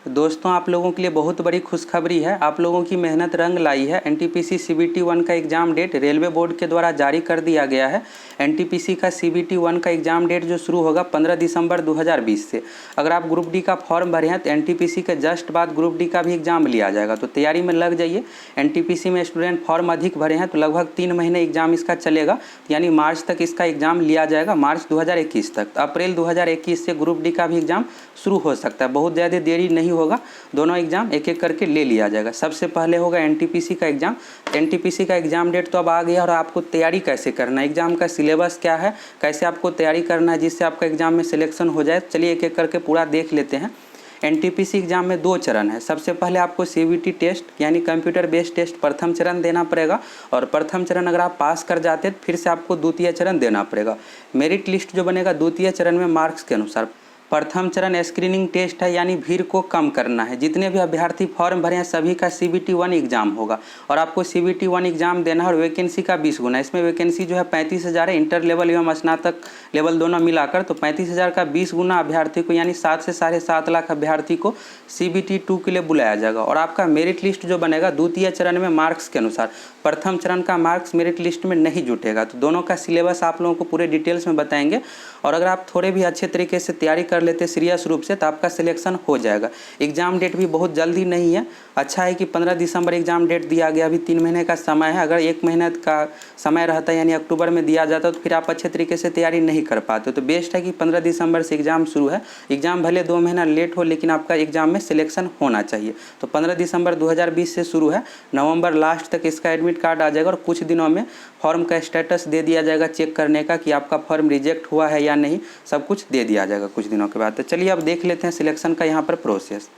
दोस्तों, आप लोगों के लिए बहुत बड़ी खुशखबरी है। आप लोगों की मेहनत रंग लाई है। एनटीपीसी सीबीटी 1 का एग्ज़ाम डेट रेलवे बोर्ड के द्वारा जारी कर दिया गया है। एनटीपीसी का सीबीटी 1 का एग्ज़ाम डेट जो शुरू होगा 15 दिसंबर 2020 से। अगर आप ग्रुप डी का फॉर्म भरे हैं तो एनटीपीसी के जस्ट बाद ग्रुप डी का भी एग्ज़ाम लिया जाएगा, तो तैयारी में लग जाइए। एनटीपीसी में स्टूडेंट फॉर्म अधिक भरे हैं तो लगभग 3 महीने एग्ज़ाम इसका चलेगा, यानी मार्च तक इसका एग्ज़ाम लिया जाएगा, मार्च 2021 तक। अप्रैल 2021 से ग्रुप डी का भी एग्ज़ाम शुरू हो सकता है, बहुत ज़्यादा देरी नहीं होगा। दोनों एग्ज़ाम एक एक करके ले लिया जाएगा। सबसे पहले होगा एनटीपीसी का एग्ज़ाम। एनटीपीसी का एग्ज़ाम डेट तो अब आ गया, और आपको तैयारी कैसे करना है, एग्ज़ाम का सिलेबस क्या है, कैसे आपको तैयारी करना है जिससे आपका एग्ज़ाम में सिलेक्शन हो जाए, चलिए एक एक करके पूरा देख लेते हैं। एनटीपीसी एग्ज़ाम में 2 चरण है। सबसे पहले आपको सीबीटी टेस्ट यानी कंप्यूटर बेस्ड टेस्ट प्रथम चरण देना पड़ेगा, और प्रथम चरण अगर आप पास कर जाते हैं तो फिर से आपको द्वितीय चरण देना पड़ेगा। मेरिट लिस्ट जो बनेगा द्वितीय चरण में मार्क्स के अनुसार। प्रथम चरण स्क्रीनिंग टेस्ट है, यानी भीड़ को कम करना है। जितने भी अभ्यर्थी फॉर्म भरे हैं सभी का सीबीटी 1 एग्ज़ाम होगा, और आपको सीबीटी 1 एग्ज़ाम देना है, और वैकेंसी का 20 गुना। इसमें वैकेंसी जो है 35,000 है, इंटर लेवल एवं स्नातक लेवल दोनों मिलाकर, तो 35,000 का 20 गुना अभ्यर्थी को यानी 7 से 7.5 लाख अभ्यर्थी को सीबीटी 2 के लिए बुलाया जाएगा। और आपका मेरिट लिस्ट जो बनेगा द्वितीय चरण में मार्क्स के अनुसार। प्रथम चरण का मार्क्स मेरिट लिस्ट में नहीं जुटेगा, तो दोनों का सिलेबस आप लोगों को पूरे डिटेल्स में बताएंगे। और अगर आप थोड़े भी अच्छे तरीके से तैयारी कर लेते सीरियस रूप से तो आपका सिलेक्शन हो जाएगा। एग्ज़ाम डेट भी बहुत जल्दी नहीं है। अच्छा है कि 15 दिसंबर एग्ज़ाम डेट दिया गया, अभी 3 महीने का समय है। अगर 1 महीने का समय रहता यानी अक्टूबर में दिया जाता तो फिर आप अच्छे तरीके से तैयारी नहीं कर पाते। तो बेस्ट है कि 15 दिसंबर से एग्ज़ाम शुरू है। एग्ज़ाम भले 2 महीना लेट हो, लेकिन आपका एग्ज़ाम में सिलेक्शन होना चाहिए। तो 15 दिसंबर 2020 से शुरू है, नवंबर लास्ट तक इसका एडमिट कार्ड आ जाएगा, और कुछ दिनों में फॉर्म का स्टेटस दे दिया जाएगा चेक करने का कि आपका फॉर्म रिजेक्ट हुआ है या नहीं, सब कुछ दे दिया जाएगा कुछ दिनों के बाद। तो चलिए अब देख लेते हैं सिलेक्शन का यहाँ पर प्रोसेस।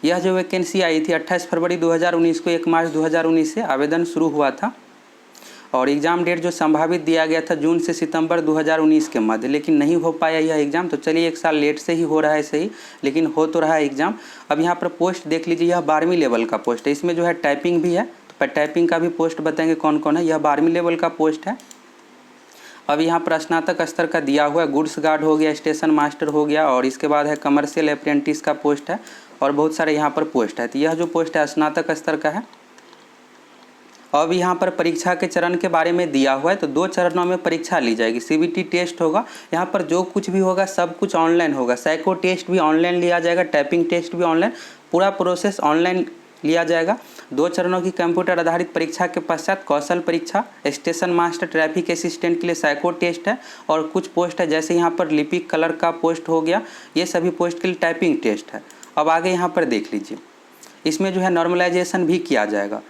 यह जो वैकेंसी आई थी 28 फरवरी 2019 को 1 मार्च 2019 से आवेदन शुरू हुआ था, और एग्ज़ाम डेट जो संभावित दिया गया था जून से सितंबर 2019 के मध्य, लेकिन नहीं हो पाया यह एग्ज़ाम। तो चलिए 1 साल लेट से ही हो रहा है सही, लेकिन हो तो रहा है एग्ज़ाम। अब यहाँ पर पोस्ट देख लीजिए, यह 12वीं लेवल का पोस्ट है। इसमें जो है टाइपिंग भी है, तो टाइपिंग का भी पोस्ट बताएंगे कौन कौन है। यह 12वीं लेवल का पोस्ट है। अब यहाँ पर स्नातक स्तर का दिया हुआ है, गुड्स गार्ड हो गया, स्टेशन मास्टर हो गया, और इसके बाद है कमर्शियल अप्रेंटिस का पोस्ट है, और बहुत सारे यहाँ पर पोस्ट है। तो यह जो पोस्ट है स्नातक स्तर का है। अब यहाँ पर परीक्षा के चरण के बारे में दिया हुआ है, तो 2 चरणों में परीक्षा ली जाएगी। सीबीटी टेस्ट होगा, यहाँ पर जो कुछ भी होगा सब कुछ ऑनलाइन होगा। साइको टेस्ट भी ऑनलाइन लिया जाएगा, टाइपिंग टेस्ट भी ऑनलाइन, पूरा प्रोसेस ऑनलाइन लिया जाएगा। 2 चरणों की कंप्यूटर आधारित परीक्षा के पश्चात कौशल परीक्षा, स्टेशन मास्टर, ट्रैफिक असिस्टेंट के लिए साइको टेस्ट है, और कुछ पोस्ट है जैसे यहाँ पर लिपिक कलर का पोस्ट हो गया, ये सभी पोस्ट के लिए टाइपिंग टेस्ट है। अब आगे यहाँ पर देख लीजिए, इसमें जो है नॉर्मलाइजेशन भी किया जाएगा।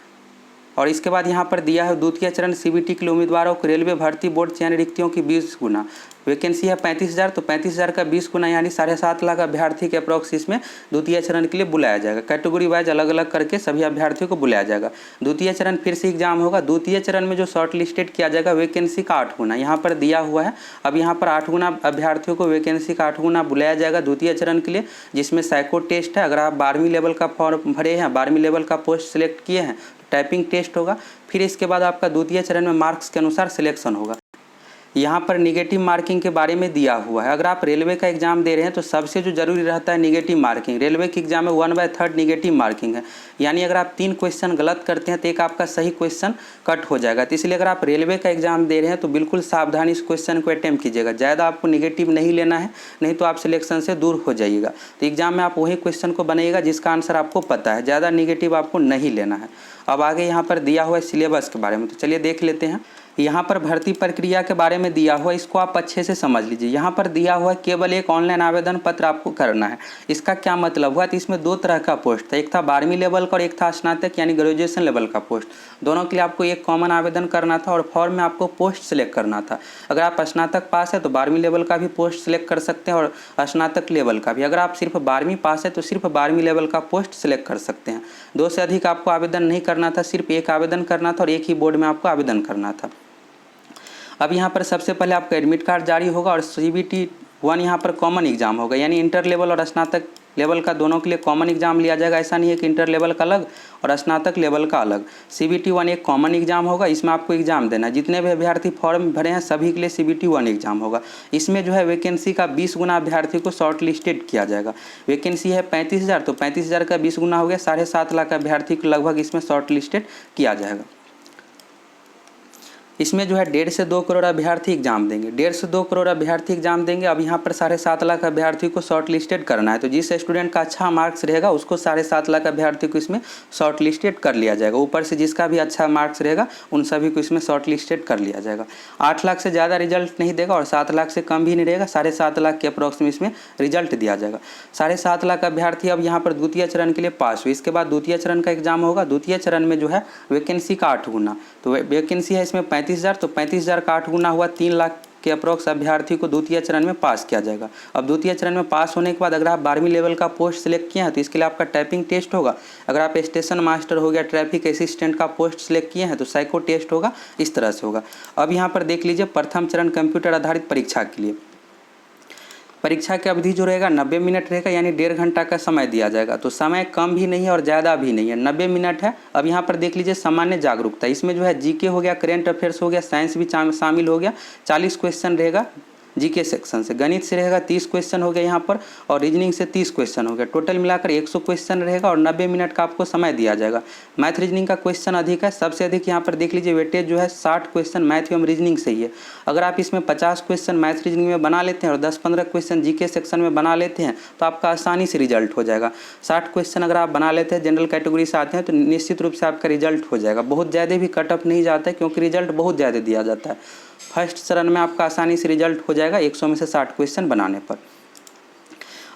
और इसके बाद यहाँ पर दिया है द्वितीय चरण सीबीटी के लिए उम्मीदवारों को रेलवे भर्ती बोर्ड चयन रिक्तियों की 20 गुना। वैकेंसी है 35,000, तो 35,000 का 20 गुना यानी 7.5 लाख अभ्यर्थी के अप्रॉक्स इसमें द्वितीय चरण के लिए बुलाया जाएगा। कैटेगरी वाइज अलग अलग करके सभी अभ्यर्थियों को बुलाया जाएगा। द्वितीय चरण फिर से एग्जाम होगा। द्वितीय चरण में जो शॉर्ट लिस्टेड किया जाएगा वैकेंसी का 8 गुना यहाँ पर दिया हुआ है। अब यहाँ पर 8 गुना अभ्यर्थियों को वैकेंसी का 8 गुना बुलाया जाएगा द्वितीय चरण के लिए, जिसमें साइको टेस्ट है। अगर आप 12वीं लेवल का फॉर्म भरे हैं, 12वीं लेवल का पोस्ट सिलेक्ट किए हैं, टाइपिंग टेस्ट होगा। फिर इसके बाद आपका द्वितीय चरण में मार्क्स के अनुसार सिलेक्शन होगा। यहाँ पर निगेटिव मार्किंग के बारे में दिया हुआ है। अगर आप रेलवे का एग्जाम दे रहे हैं तो सबसे जो जरूरी रहता है निगेटिव मार्किंग। रेलवे के एग्जाम में 1/3 निगेटिव मार्किंग है, यानी अगर आप 3 क्वेश्चन गलत करते हैं तो एक आपका सही क्वेश्चन कट हो जाएगा। तो इसलिए अगर आप रेलवे का एग्जाम दे रहे हैं तो बिल्कुल सावधानी इस क्वेश्चन को अटैम्प्ट कीजिएगा। ज़्यादा आपको निगेटिव नहीं लेना है, नहीं तो आप सिलेक्शन से दूर हो जाइएगा। तो एग्जाम में आप वही क्वेश्चन को बनाइएगा जिसका आंसर आपको पता है, ज़्यादा निगेटिव आपको नहीं लेना है। अब आगे यहाँ पर दिया हुआ है सिलेबस के बारे में, तो चलिए देख लेते हैं। यहाँ पर भर्ती प्रक्रिया के बारे में दिया हुआ है, इसको आप अच्छे से समझ लीजिए। यहाँ पर दिया हुआ है केवल एक ऑनलाइन आवेदन पत्र आपको करना है। इसका क्या मतलब हुआ, तो इसमें 2 तरह का पोस्ट था, एक था 12वीं लेवल का और एक था स्नातक यानी ग्रेजुएशन लेवल का पोस्ट। दोनों के लिए आपको एक कॉमन आवेदन करना था और फॉर्म में आपको पोस्ट सिलेक्ट करना था। अगर आप स्नातक पास है तो 12वीं लेवल का भी पोस्ट सिलेक्ट कर सकते हैं और स्नातक लेवल का भी। अगर आप सिर्फ 12वीं पास है तो सिर्फ 12वीं लेवल का पोस्ट सिलेक्ट कर सकते हैं। 2 से अधिक आपको आवेदन नहीं करना था, सिर्फ एक आवेदन करना था और एक ही बोर्ड में आपको आवेदन करना था। अब यहाँ पर सबसे पहले आपका एडमिट कार्ड जारी होगा और सीबीटी 1 यहाँ पर कॉमन एग्जाम होगा, यानी इंटर लेवल और स्नातक लेवल का दोनों के लिए कॉमन एग्जाम लिया जाएगा। ऐसा नहीं है कि इंटर लेवल का अलग और स्नातक लेवल का अलग। CBT 1 एक कॉमन एग्जाम होगा, इसमें आपको एग्जाम देना है। जितने भी अभ्यर्थी फॉर्म भरे हैं सभी के लिए CBT 1 एग्जाम होगा। इसमें जो है वैकेंसी का 20 गुना अभ्यर्थी को शॉर्ट लिस्टेड किया जाएगा। वैकेंसी है 35,000, तो 35,000 का 20 गुना हो गया, 7.5 लाख अभ्यर्थी को लगभग इसमें शॉर्ट लिस्टेड किया जाएगा। इसमें जो है 1.5 से 2 करोड़ अभ्यर्थी एग्जाम देंगे, 1.5 से 2 करोड़ अभ्यर्थी एग्जाम देंगे। अब यहाँ पर 7.5 लाख अभ्यर्थी को शॉर्ट लिस्टेड करना है, तो जिस स्टूडेंट का अच्छा मार्क्स रहेगा उसको 7.5 लाख अभ्यर्थी को इसमें शॉर्ट लिस्टेड कर लिया जाएगा। ऊपर से जिसका भी अच्छा मार्क्स रहेगा उन सभी को इसमें शॉर्ट लिस्टेड कर लिया जाएगा। 8 लाख से ज़्यादा रिजल्ट नहीं देगा और 7 लाख से कम भी नहीं रहेगा, 7.5 लाख के अप्रॉक्स में इसमें रिजल्ट दिया जाएगा। 7.5 लाख अभ्यर्थी अब यहाँ पर द्वितीय चरण के लिए पास हुए। इसके बाद द्वितीय चरण का एग्जाम होगा। द्वितीय चरण में जो है वैकेंसी का 8 गुना, तो वैकेंसी है इसमें 35,000, तो 35,000 का 8 गुना हुआ 3 लाख के अप्रॉक्स अभ्यर्थी को द्वितीय चरण में पास किया जाएगा। अब द्वितीय चरण में पास होने के बाद अगर आप 12वीं लेवल का पोस्ट सिलेक्ट किए हैं तो इसके लिए आपका टाइपिंग टेस्ट होगा। अगर आप स्टेशन मास्टर हो गया, ट्रैफिक असिस्टेंट का पोस्ट सिलेक्ट किए हैं तो साइको टेस्ट होगा, इस तरह से होगा। अब यहाँ पर देख लीजिए प्रथम चरण कंप्यूटर आधारित परीक्षा के लिए परीक्षा की अवधि जो रहेगा 90 मिनट रहेगा, यानी 1.5 घंटा का समय दिया जाएगा। तो समय कम भी नहीं है और ज़्यादा भी नहीं है, 90 मिनट है। अब यहाँ पर देख लीजिए सामान्य जागरूकता, इसमें जो है जीके हो गया, करंट अफेयर्स हो गया, साइंस भी शामिल हो गया। 40 क्वेश्चन रहेगा जीके सेक्शन से, गणित से रहेगा 30 क्वेश्चन हो गया यहाँ पर, और रीजनिंग से 30 क्वेश्चन हो गया। टोटल मिलाकर 100 क्वेश्चन रहेगा और 90 मिनट का आपको समय दिया जाएगा। मैथ रीजनिंग का क्वेश्चन अधिक है, सबसे अधिक यहाँ पर देख लीजिए वेटेज जो है 60 क्वेश्चन मैथ एवं रीजनिंग से ही है। अगर आप इसमें 50 क्वेश्चन मैथ रीजनिंग में बना लेते हैं और 10-15 क्वेश्चन जीके सेक्शन में बना लेते हैं तो आपका आसानी से रिजल्ट हो जाएगा। 60 क्वेश्चन अगर आप बना लेते हैं, जनरल कैटेगरी से आते हैं, तो निश्चित रूप से आपका रिजल्ट हो जाएगा। बहुत ज़्यादा भी कट ऑफ नहीं जाता है क्योंकि रिजल्ट बहुत ज़्यादा दिया जाता है। फर्स्ट चरण में आपका आसानी से रिजल्ट हो जाएगा 100 में से 60 क्वेश्चन बनाने पर।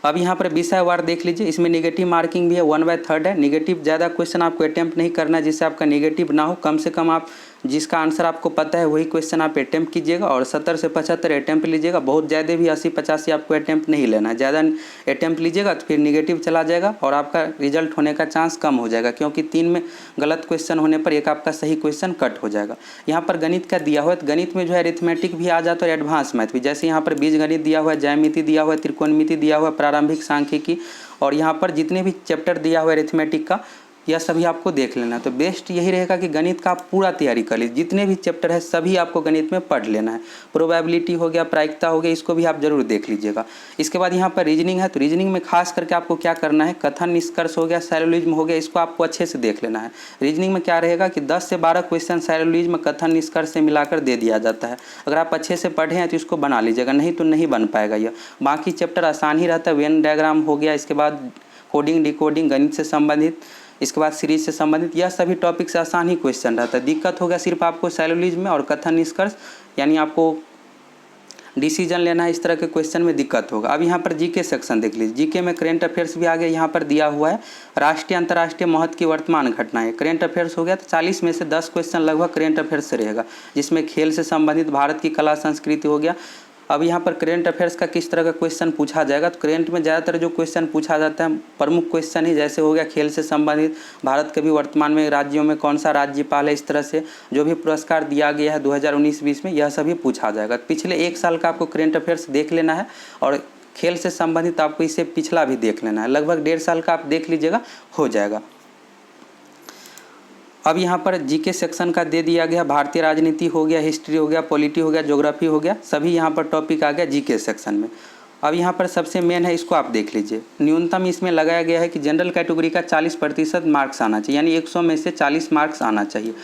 अब यहाँ पर विषय वार देख लीजिए, इसमें नेगेटिव मार्किंग भी है, 1/3 है। नेगेटिव ज़्यादा क्वेश्चन आपको अटेम्प्ट नहीं करना है जिससे आपका नेगेटिव ना हो। कम से कम आप जिसका आंसर आपको पता है वही क्वेश्चन आप अटेम्प्ट कीजिएगा और 70 से 75 अटेम्प्ट लीजिएगा। बहुत ज़्यादा भी 80-85 आपको अटेम्प्ट नहीं लेना है। ज़्यादा अटेम्प्ट लीजिएगा तो फिर नेगेटिव चला जाएगा और आपका रिजल्ट होने का चांस कम हो जाएगा, क्योंकि 3 में गलत क्वेश्चन होने पर एक आपका सही क्वेश्चन कट हो जाएगा। यहाँ पर गणित का दिया हुआ है, तो गणित में जो है अरिथमेटिक भी आ जाता है और एडवांस मैथ भी। जैसे यहाँ पर बीज गणित दिया हुआ है, ज्यामिति दिया हुआ है, त्रिकोणमिति दिया हुआ है, प्रारंभिक सांख्यिकी, और यहाँ पर जितने भी चैप्टर दिया हुआ है अरिथमेटिक का यह सभी आपको देख लेना है। तो बेस्ट यही रहेगा कि गणित का आप पूरा तैयारी कर लीजिए, जितने भी चैप्टर है सभी आपको गणित में पढ़ लेना है। प्रोबेबिलिटी हो गया, प्रायिकता हो गया, इसको भी आप जरूर देख लीजिएगा। इसके बाद यहाँ पर रीजनिंग है, तो रीजनिंग में खास करके आपको क्या करना है, कथन निष्कर्ष हो गया, सैलोलिज्म हो गया, इसको आपको अच्छे से देख लेना है। रीजनिंग में क्या रहेगा कि 10 से 12 क्वेश्चन सैलोलिज्म कथन निष्कर्ष से मिलाकर दे दिया जाता है। अगर आप अच्छे से पढ़े हैं तो इसको बना लीजिएगा, नहीं तो नहीं बन पाएगा यह। बाकी चैप्टर आसान ही रहता है, वेन डायग्राम हो गया, इसके बाद कोडिंग डिकोडिंग गणित से संबंधित, इसके बाद सीरीज से संबंधित, यह सभी टॉपिक से आसान ही क्वेश्चन रहता है। दिक्कत होगा सिर्फ आपको सैलोलिज्म में और कथन निष्कर्ष, यानी आपको डिसीजन लेना है, इस तरह के क्वेश्चन में दिक्कत होगा। अब यहाँ पर जीके सेक्शन देख लीजिए। जीके में करंट अफेयर्स भी आगे यहाँ पर दिया हुआ है, राष्ट्रीय अंतर्राष्ट्रीय महत्व की वर्तमान घटनाएं। करंट अफेयर्स हो गया तो 40 में से 10 क्वेश्चन लगभग करंट अफेयर्स से रहेगा, जिसमें खेल से संबंधित, भारत की कला संस्कृति हो गया। अब यहाँ पर करंट अफेयर्स का किस तरह का क्वेश्चन पूछा जाएगा, तो करंट में ज़्यादातर जो क्वेश्चन पूछा जाता है प्रमुख क्वेश्चन ही, जैसे हो गया खेल से संबंधित, भारत के भी वर्तमान में राज्यों में कौन सा राज्यपाल है, इस तरह से जो भी पुरस्कार दिया गया है 2019-20 में, यह सभी पूछा जाएगा। पिछले 1 साल का आपको करंट अफेयर्स देख लेना है और खेल से संबंधित आपको इससे पिछला भी देख लेना है। लगभग 1.5 साल का आप देख लीजिएगा, हो जाएगा। अब यहाँ पर जीके सेक्शन का दे दिया गया, भारतीय राजनीति हो गया, हिस्ट्री हो गया, पॉलिटी हो गया, ज्योग्राफी हो गया, सभी यहाँ पर टॉपिक आ गया जीके सेक्शन में। अब यहाँ पर सबसे मेन है, इसको आप देख लीजिए। न्यूनतम इसमें लगाया गया है कि जनरल कैटेगरी का 40% मार्क्स आना चाहिए, यानी 100 में से 40 मार्क्स आना चाहिए।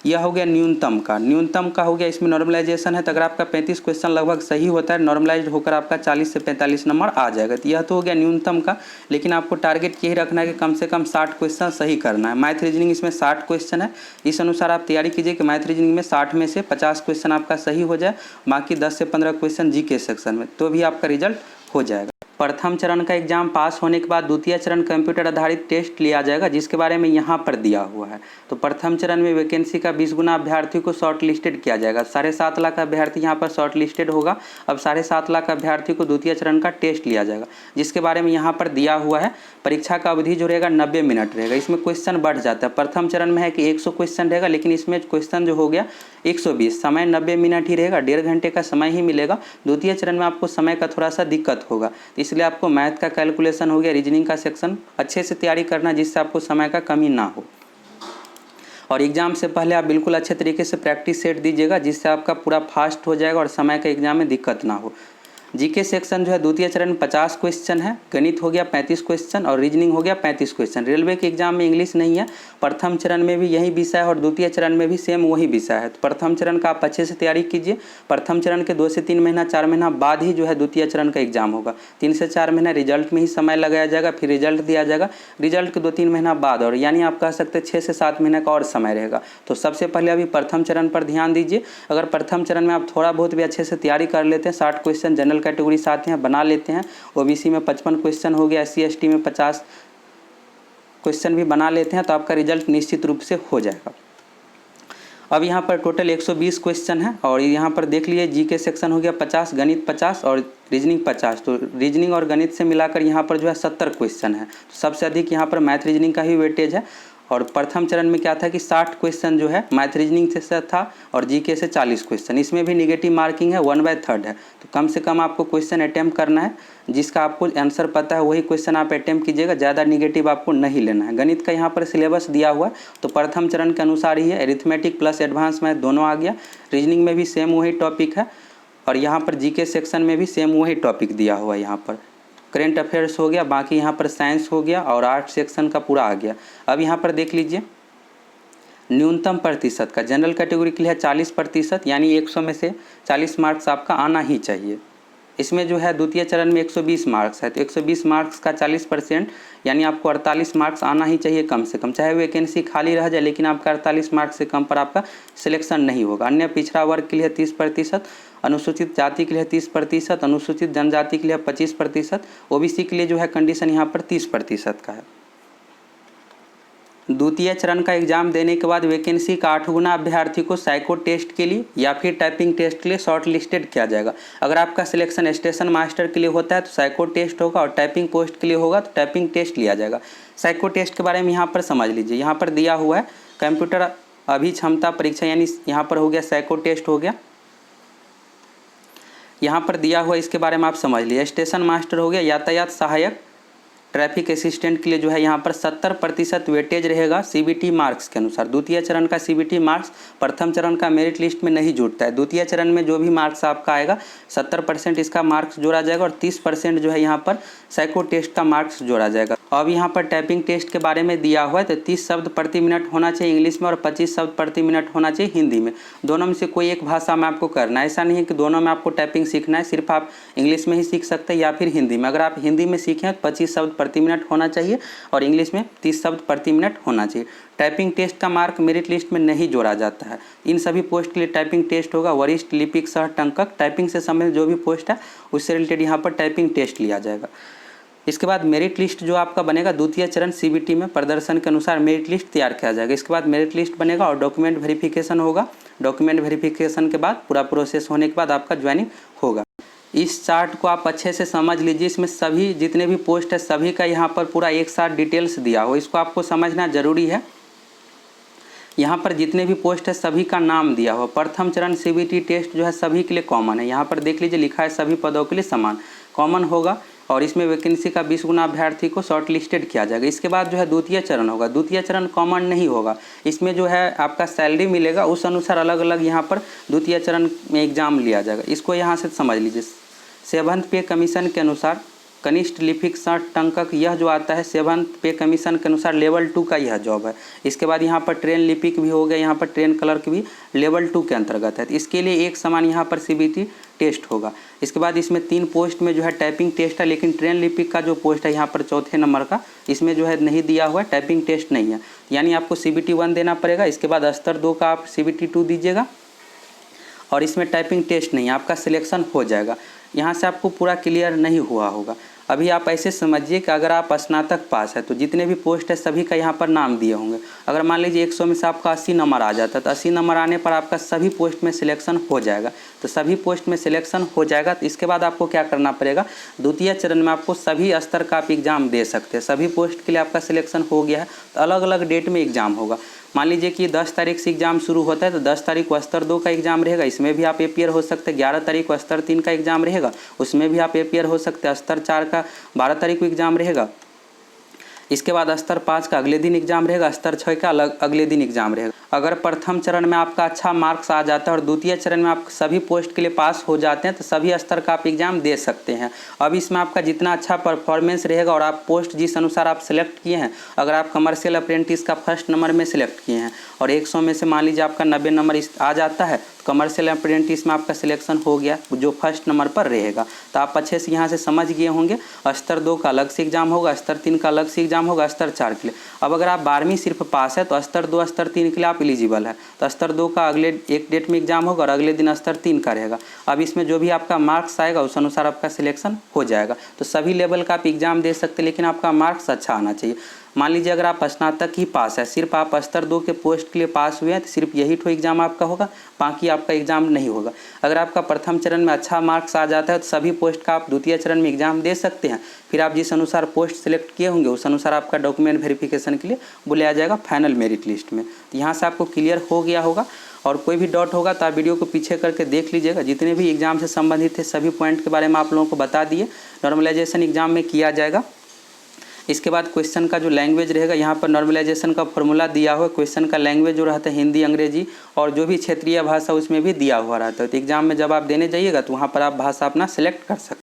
यह हो गया न्यूनतम का हो गया। इसमें नॉर्मलाइजेशन है, तो अगर आपका 35 क्वेश्चन लगभग सही होता है, नॉर्मलाइज होकर आपका 40 से 45 नंबर आ जाएगा। तो यह तो हो गया न्यूनतम का, लेकिन आपको टारगेट यही रखना है कि कम से कम 60 क्वेश्चन सही करना है। मैथ रीजनिंग इसमें 60 क्वेश्चन है, इस अनुसार आप तैयारी कीजिए कि मैथ रीजनिंग में 60 में से 50 क्वेश्चन आपका सही हो जाए, बाकी 10 से 15 क्वेश्चन जीके सेक्शन में, तो भी आपका रिजल्ट हो जाएगा। प्रथम चरण का एग्जाम पास होने के बाद द्वितीय चरण कंप्यूटर आधारित टेस्ट लिया जाएगा, जिसके बारे में यहाँ पर दिया हुआ है। तो प्रथम चरण में वैकेंसी का 20 गुना अभ्यर्थी को शॉर्ट लिस्टेड किया जाएगा। 7.5 लाख अभ्यर्थी यहाँ पर शॉर्ट लिस्टेड होगा। अब 7.5 लाख अभ्यर्थी को द्वितीय चरण का टेस्ट लिया जाएगा, जिसके बारे में यहाँ पर दिया हुआ है। परीक्षा का अवधि जो रहेगा 90 मिनट रहेगा। इसमें क्वेश्चन बढ़ जाता है, प्रथम चरण में है कि 100 क्वेश्चन रहेगा, लेकिन इसमें क्वेश्चन जो हो गया 120, समय 90 मिनट ही रहेगा, 1.5 घंटे का समय ही मिलेगा। द्वितीय चरण में आपको समय का थोड़ा सा दिक्कत होगा, इसलिए आपको मैथ का कैलकुलेशन हो गया, रीजनिंग का सेक्शन अच्छे से तैयारी करना जिससे आपको समय का कमी ना हो। और एग्ज़ाम से पहले आप बिल्कुल अच्छे तरीके से प्रैक्टिस सेट दीजिएगा जिससे आपका पूरा फास्ट हो जाएगा और समय का एग्जाम में दिक्कत ना हो। जीके सेक्शन जो है द्वितीय चरण में 50 क्वेश्चन है, गणित हो गया 35 क्वेश्चन और रीजनिंग हो गया 35 क्वेश्चन। रेलवे के एग्जाम में इंग्लिश नहीं है, प्रथम चरण में भी यही विषय है और द्वितीय चरण में भी सेम वही विषय है। तो प्रथम चरण का आप अच्छे से तैयारी कीजिए। प्रथम चरण के 2 से 3 महीना 4 महीना बाद ही जो है द्वितीय चरण का एग्जाम होगा। 3 से 4 महीना रिजल्ट में ही समय लगाया जाएगा, फिर रिजल्ट दिया जाएगा, रिजल्ट के 2-3 महीना बाद, और यानी आप कह सकते हैं 6 से 7 महीने का और समय रहेगा। तो सबसे पहले अभी प्रथम चरण पर ध्यान दीजिए। अगर प्रथम चरण में आप थोड़ा बहुत भी अच्छे से तैयारी कर लेते हैं, 60 क्वेश्चन जनरल कैटेगरी से आते हैं बना लेते हैं, ओबीसी में 55 क्वेश्चन हो गया, SC/ST में 50 क्वेश्चन भी बना लेते हैं, तो आपका रिजल्ट निश्चित रूप से हो जाएगा। अब यहाँ पर टोटल 120 क्वेश्चन है और यहाँ पर देख लीजिए जीके सेक्शन हो गया 50, गणित 50 और रीजनिंग 50। तो रीजनिंग और गणित से मिलाकर यहाँ पर जो है 70 क्वेश्चन है। तो सबसे अधिक यहाँ पर मैथ रीजनिंग का ही वेटेज है। और प्रथम चरण में क्या था कि 60 क्वेश्चन जो है मैथ रीजनिंग से था और जीके से 40 क्वेश्चन। इसमें भी निगेटिव मार्किंग है, 1/3 है। तो कम से कम आपको क्वेश्चन अटैम्प्ट करना है, जिसका आपको आंसर पता है वही क्वेश्चन आप अटैम्प्ट कीजिएगा, ज़्यादा निगेटिव आपको नहीं लेना है। गणित का यहाँ पर सिलेबस दिया हुआ है तो प्रथम चरण के अनुसार ही है, अरिथमेटिक प्लस एडवांस मैथ दोनों आ गया। रीजनिंग में भी सेम वही टॉपिक है और यहाँ पर जीके सेक्शन में भी सेम वही टॉपिक दिया हुआ है। यहाँ पर करेंट अफेयर्स हो गया, बाकी यहाँ पर साइंस हो गया और आर्ट सेक्शन का पूरा आ गया। अब यहाँ पर देख लीजिए न्यूनतम प्रतिशत का जनरल कैटेगरी के लिए 40%, यानी 100 में से 40 मार्क्स आपका आना ही चाहिए। इसमें जो है द्वितीय चरण में 120 मार्क्स है, तो 120 मार्क्स का 40% यानी आपको 48 मार्क्स आना ही चाहिए कम से कम। चाहे वैकेंसी खाली रह जाए लेकिन आपका 48 मार्क्स से कम पर आपका सिलेक्शन नहीं होगा। अन्य पिछड़ा वर्ग के लिए 30%, अनुसूचित जाति के लिए 30%, अनुसूचित जनजाति के लिए 25%, ओबीसी के लिए जो है कंडीशन यहाँ पर 30% का है। द्वितीय चरण का एग्जाम देने के बाद वैकेंसी का 8 गुना अभ्यर्थी को साइको टेस्ट के लिए या फिर टाइपिंग टेस्ट के लिए शॉर्ट लिस्टेड किया जाएगा। अगर आपका सिलेक्शन स्टेशन मास्टर के लिए होता है तो साइको टेस्ट होगा और टाइपिंग पोस्ट के लिए होगा तो टाइपिंग टेस्ट लिया जाएगा। साइको टेस्ट के बारे में यहाँ पर समझ लीजिए, यहाँ पर दिया हुआ है कंप्यूटर अभिक्षमता परीक्षा, यानी यहाँ पर हो गया साइको टेस्ट हो गया, यहाँ पर दिया हुआ इसके बारे में आप समझ लीजिए। स्टेशन मास्टर हो गया, यातायात सहायक, ट्रैफिक असिस्टेंट के लिए जो है यहाँ पर 70% वेटेज रहेगा सीबीटी मार्क्स के अनुसार। द्वितीय चरण का सीबीटी मार्क्स प्रथम चरण का मेरिट लिस्ट में नहीं जुड़ता है। द्वितीय चरण में जो भी मार्क्स आपका आएगा 70% इसका मार्क्स जोड़ा जाएगा और 30% जो है यहाँ पर साइको टेस्ट का मार्क्स जोड़ा जाएगा। अब यहाँ पर टाइपिंग टेस्ट के बारे में दिया हुआ है तो 30 शब्द प्रति मिनट होना चाहिए इंग्लिश में और 25 शब्द प्रति मिनट होना चाहिए हिंदी में। दोनों में से कोई एक भाषा में आपको करना है, ऐसा नहीं है कि दोनों में आपको टाइपिंग सीखना है, सिर्फ आप इंग्लिश में ही सीख सकते हैं या फिर हिंदी में। अगर आप हिंदी में सीखें तो 25 शब्द प्रति मिनट होना चाहिए और इंग्लिश में 30 शब्द प्रति मिनट होना चाहिए। टाइपिंग टेस्ट का मार्क मेरिट लिस्ट में नहीं जोड़ा जाता है। इन सभी पोस्ट के लिए टाइपिंग टेस्ट होगा। वरिष्ठ लिपिक सह टंकक, टाइपिंग से संबंधित जो भी पोस्ट है उससे रिलेटेड यहाँ पर टाइपिंग टेस्ट लिया जाएगा। इसके बाद मेरिट लिस्ट जो आपका बनेगा द्वितीय चरण सीबीटी में प्रदर्शन के अनुसार मेरिट लिस्ट तैयार किया जाएगा। इसके बाद मेरिट लिस्ट बनेगा और डॉक्यूमेंट वेरिफिकेशन होगा। डॉक्यूमेंट वेरिफिकेशन के बाद पूरा प्रोसेस होने के बाद आपका ज्वाइनिंग होगा। इस चार्ट को आप अच्छे से समझ लीजिए, इसमें सभी जितने भी पोस्ट है सभी का यहाँ पर पूरा एक साथ डिटेल्स दिया हो, इसको आपको समझना जरूरी है। यहाँ पर जितने भी पोस्ट है सभी का नाम दिया हुआ। प्रथम चरण सीबीटी टेस्ट जो है सभी के लिए कॉमन है। यहाँ पर देख लीजिए लिखा है सभी पदों के लिए समान कॉमन होगा और इसमें वैकेंसी का 20 गुना अभ्यर्थी को शॉर्ट लिस्टेड किया जाएगा। इसके बाद जो है द्वितीय चरण होगा। द्वितीय चरण कॉमन नहीं होगा, इसमें जो है आपका सैलरी मिलेगा, उस अनुसार अलग अलग यहाँ पर द्वितीय चरण में एग्जाम लिया जाएगा। इसको यहाँ से समझ लीजिए। 7th पे कमीशन के अनुसार कनिष्ठ लिपिक सह टंकक यह जो आता है 7th पे कमीशन के अनुसार लेवल 2 का यह जॉब है। इसके बाद यहाँ पर ट्रेन लिपिक भी हो गया, यहाँ पर ट्रेन क्लर्क भी लेवल 2 के अंतर्गत है। इसके लिए एक समान यहाँ पर सीबीटी टेस्ट होगा। इसके बाद इसमें 3 पोस्ट में जो है टाइपिंग टेस्ट है, लेकिन ट्रेन लिपिक का जो पोस्ट है यहाँ पर 4थे नंबर का इसमें जो है नहीं दिया हुआ है, टाइपिंग टेस्ट नहीं है, यानी आपको CBT 1 देना पड़ेगा। इसके बाद स्तर 2 का आप CBT 2 दीजिएगा और इसमें टाइपिंग टेस्ट नहीं है, आपका सिलेक्शन हो जाएगा। यहाँ से आपको पूरा क्लियर नहीं हुआ होगा। अभी आप ऐसे समझिए कि अगर आप स्नातक पास है तो जितने भी पोस्ट है सभी का यहाँ पर नाम दिए होंगे। अगर मान लीजिए 100 में से आपका 80 नंबर आ जाता है तो 80 नंबर आने पर आपका सभी पोस्ट में सिलेक्शन हो जाएगा। तो सभी पोस्ट में सिलेक्शन हो जाएगा। तो इसके बाद आपको क्या करना पड़ेगा, द्वितीय चरण में आपको सभी स्तर का आप एग्ज़ाम दे सकते हैं। सभी पोस्ट के लिए आपका सिलेक्शन हो गया है तो अलग अलग डेट में एग्ज़ाम होगा। मान लीजिए कि 10 तारीख से एग्ज़ाम शुरू होता है तो 10 तारीख को स्तर 2 का एग्ज़ाम रहेगा, इसमें भी आप अपियर हो सकते हैं। 11 तारीख को स्तर 3 का एग्ज़ाम रहेगा, उसमें भी आप अपियर हो सकते हैं। स्तर 4 का 12 तारीख को एग्ज़ाम रहेगा। इसके बाद स्तर 5 का अगले दिन एग्जाम रहेगा, स्तर 6 का अगले दिन एग्जाम रहेगा। अगर प्रथम चरण में आपका अच्छा मार्क्स आ जाता है और द्वितीय चरण में आप सभी पोस्ट के लिए पास हो जाते हैं तो सभी स्तर का आप एग्जाम दे सकते हैं। अब इसमें आपका जितना अच्छा परफॉर्मेंस रहेगा और आप पोस्ट जिस अनुसार आप सिलेक्ट किए हैं, अगर आप कमर्शियल अप्रेंटिस का फर्स्ट नंबर में सिलेक्ट किए हैं और 100 में से मान लीजिए आपका 90 नंबर आ जाता है, कमर्शियल अप्रेंटिस में आपका सिलेक्शन हो गया जो फर्स्ट नंबर पर रहेगा। तो आप अच्छे से यहाँ से समझ गए होंगे। स्तर 2 का अलग से एग्जाम होगा, स्तर 3 का अलग से एग्जाम होगा, स्तर 4 के लिए। अब अगर आप 12वीं सिर्फ पास है तो स्तर 2 स्तर 3 के लिए आप एलिजिबल है। तो स्तर 2 का अगले एक डेट में एग्जाम होगा और अगले दिन स्तर 3 का रहेगा। अब इसमें जो भी आपका मार्क्स आएगा उस अनुसार आपका सिलेक्शन हो जाएगा। तो सभी लेवल का आप एग्जाम दे सकते हैं, लेकिन आपका मार्क्स अच्छा आना चाहिए। मान लीजिए अगर आप स्नातक ही पास है, सिर्फ आप स्तर 2 के पोस्ट के लिए पास हुए हैं तो सिर्फ यही ठो एग्जाम आपका होगा, बाकी आपका एग्जाम नहीं होगा। अगर आपका प्रथम चरण में अच्छा मार्क्स आ जाता है तो सभी पोस्ट का आप द्वितीय चरण में एग्जाम दे सकते हैं। फिर आप जिस अनुसार पोस्ट सिलेक्ट किए होंगे उस अनुसार आपका डॉक्यूमेंट वेरिफिकेशन के लिए बुलाया जाएगा फाइनल मेरिट लिस्ट में। तो यहाँ से आपको क्लियर हो गया होगा। और कोई भी डाउट होगा तो आप वीडियो को पीछे करके देख लीजिएगा। जितने भी एग्जाम से संबंधित थे सभी पॉइंट के बारे में आप लोगों को बता दिए। नॉर्मलाइजेशन एग्जाम में किया जाएगा। इसके बाद क्वेश्चन का जो लैंग्वेज रहेगा, यहाँ पर नॉर्मलाइजेशन का फॉर्मूला दिया हुआ है। क्वेश्चन का लैंग्वेज जो रहता है हिंदी, अंग्रेजी और जो भी क्षेत्रीय भाषा उसमें भी दिया हुआ रहता है। तो एग्जाम में जब आप देने जाइएगा तो वहाँ पर आप भाषा अपना सेलेक्ट कर सकते हैं।